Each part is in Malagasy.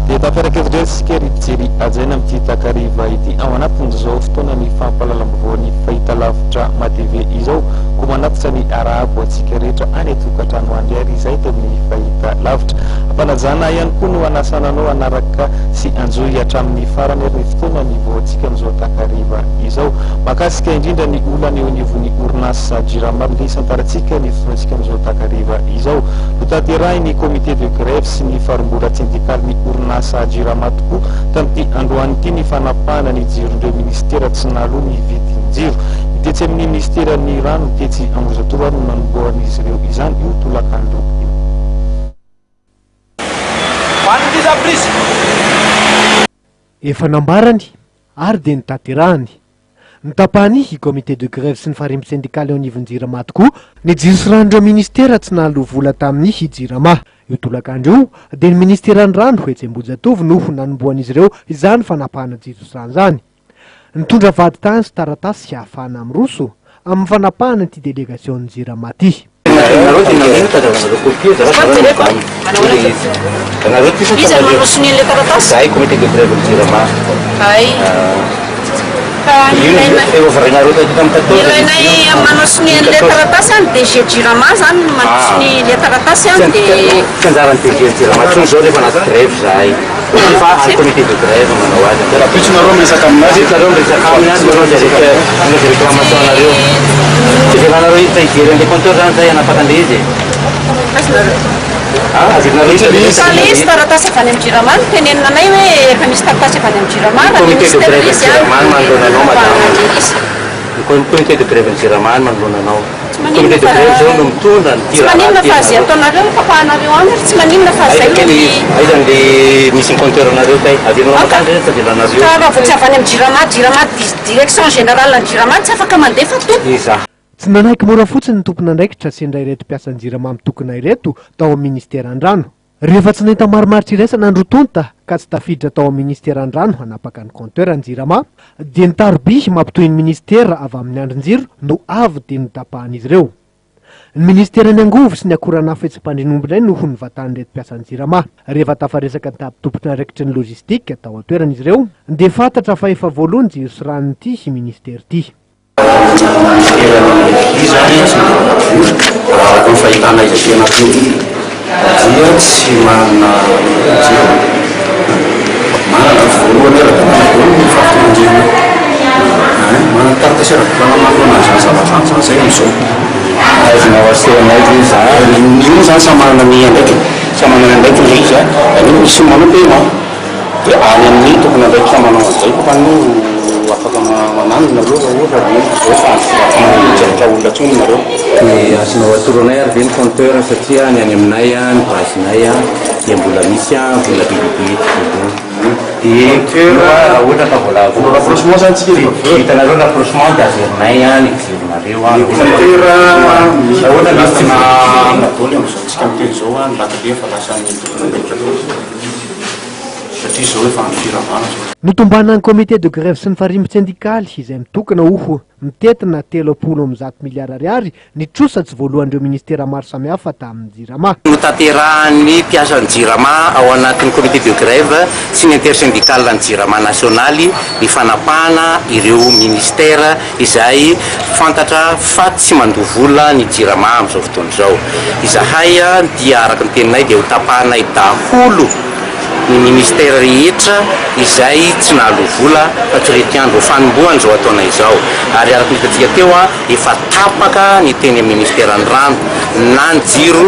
dia tafarakezitra sika rijery ajaina amin'ity takariva ity ao anatin'izao fotoana ny fampalalam-boan'ny fahitalavitra matv izao ko manatitra ny arahabo antsika rehetra any atokantrano andriary izay tamin'ny fahita lavitra ampanajana ihany koa no anasananao anaraka sy anjoy hatramin'ny farany ary ny fotoana ny voantsika amin'izao takariva izao makasika indrindra ny olana eo anivon'ny orinasa jirama milesantarantsika ny fotoantsika amin'izao takariva izao notanterahiny comité de grève sy ny faharombora syndikaly ny orinasa jirama tokoa tamin'ity androany ity ny fanapahana ny jirondreo ministera tsy naloha ny vidin-jiro mitetsy amin'ny ministera ny rano mitetsy amozatoro no nanomboan'izy ireo izany io tolakandro io efa nambarany ary dia nitanterahany nitapahany i comité de grève sy ny faharimbo syndikaly eo anivon-jirama tokoa ny jiro sy ranondreo ministera tsy nahalo vola tamin'ny jirama io tolakandro io dia ny ministera ny rano etsy-Ambohijatovo no nanomboan'izy ireo izany fanapahana jiro sy rano zany nitondra vady tany sy taratasy sy ahafahana amin'ny roso amin'ny fanapahana ity délégation ny jirama ty ilainay manosony an'le taratasy any DG jirama zany manosony le taratasy any dia anjarany DG jirama tsony zao rehefa anaty grève zahay fa any comité de grève manao azy rahampitsonareo miresaka aminazy nareo miresaka aminazy nareo anazy réclamation anareo tsy velanareo hita ijery an'le compteur zany zay anapaka an'le izy misy taratasy avy any amin'ny jirama ny tenenanay hoe efa misy taratasy avy any amin'ny jirama comité de grève jirama manoloananao madame comité de grève jirama manoloananao comité de grève zao no mitondra ny tsy maninona fa azy ataonareo kapahanareo any tsy maninona fa zay aizany le misy compteur anareo tay avelonao makandry rehetra avelanareo ka raha vao tsy avy any amin'ny jirama direction générale ny jirama tsy afaka mandefa to iza tsy nanaiky mora fotsiny ny tompona andraikitra sy indray reto mpiasan'ny jirama amin'ny tokona ireto tao amin'ny ministera an-drano rehefa tsy nahita marimaritra iraisana andro tonta ka tsy tafiditra tao amin'ny ministera an-drano hanapaka ny compteur ny jirama dia ny taroby mampitohy ny ministera avy amin'ny andron-jiro no avy dia notapahan'izy ireo ny ministera ny angovo sy ny akoranafo etsy-pandrinombonay no ho nyvatany reto mpiasan'ny jirama rehefa tafaresaka ny tampitompona andraikitry ny logistika tao atoeran'izy ireo dia fantatra fa efa voalohany jiro sy rano ity i ministera ity fahitana izy tena dia tsy manana voalohany fafitonjiro manana taratasy ara-pilanamako anazy ny zava-kanto zay am'izao azinao aseanay zany io zany samanana ny andraiky samanana andraiky le izy misy manao paiement dia any amin'ny tokony andraiky samanao an'izay fa no afaka manano nareo ohatra zao fajeritra olona tsony nareo asinao atoronay ary ve ny compteur satria ny any aminay ny bazinay dia mbola misy vola bibibi dia ohatra ka vola rapprochement zany tsika hitanareo rapprochement dia azerinay ny jironareo ohatra misy nataony am'izao tsika miteny zao nylakile fa lasa ny satria zao efa mifiravana notombana ny comité de grève sy ny faharimbo syndikaly izay mitokana oho mitetina 30 miliara ariary nitrosa tsy voalohan'ireo ministera maro samihafa tamin'ny jirama notanterahany mpiasan'ny jirama ao anatin'ny comité de grève sy ny intersyndical ny jirama nasionaly ny fanapahana ireo ministera izay fantatra fa tsy mandovola ny jirama amin'izao fotoana izao izahay dia araka ny teninay dia ho tapahanay daholo ny ministera rehetra izay tsy nahalo vola fatoretiandro fanombohany zao ataona izao ary araka nitatsika teo efa tapaka ny teny amin'ny ministera ny rano na ny jiro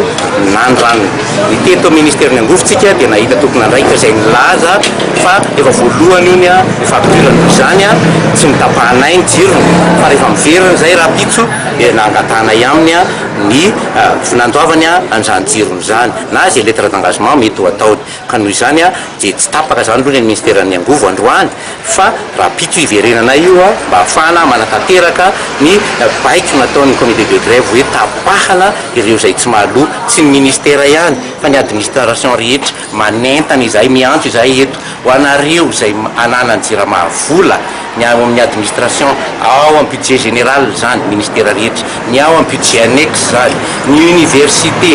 na ny rano ny teto ministera ny angovotsika dia nahita tokona andraika izay nilaza fa efa voalohany io ny efa ampirana izany tsy mitapahanay ny jiro fa rehefa miverina zay raha pitso nangatanay aminy ny finandoavany an'izany jirony zany na zay lettre d'engagement mety ho ataony ka noho izany dia tsy tapaka zany aloha ny ministera ny angovo androany fa raha pitso iverenanay io mba hafana manatanteraka ny baiko nataon'ny comité de grève hoe tapahana ireo zay tsy mahaloha tsy ny ministera ihany fa ny administration rehetra manentana izay miantso izay eto ho anareo zay ananany jirama vola ny ao amin'ny administration, ao amin'ny budget général zany ministère rehetra, ny ao amin'ny budget annexe zany, ny université,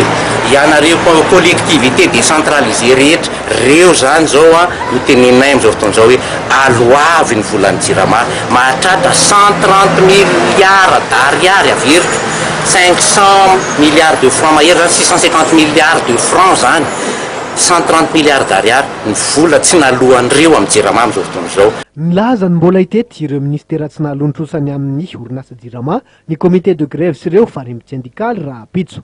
ianareo collectivité décentralisée rehetra, reo zany zao a no teneninay am'izao fotoan'izao hoe aloavy ny volan'ny JIRAMA mahatratra 130 milliards d'ariary averiko, 500 milliards de francs mahery zany, 650 milliards de francs zany, 130 milliards d'ariary ny vola tsy nalohan'ireo amin'ny JIRAMA amin'izao fotoan'izao. Nilaza ny mbola hitety ireo ministera tsy nahaloantrosany amin'ny orinasa JIRAMA ny comité de grève sy ireo faremby syndikaly raha pitso.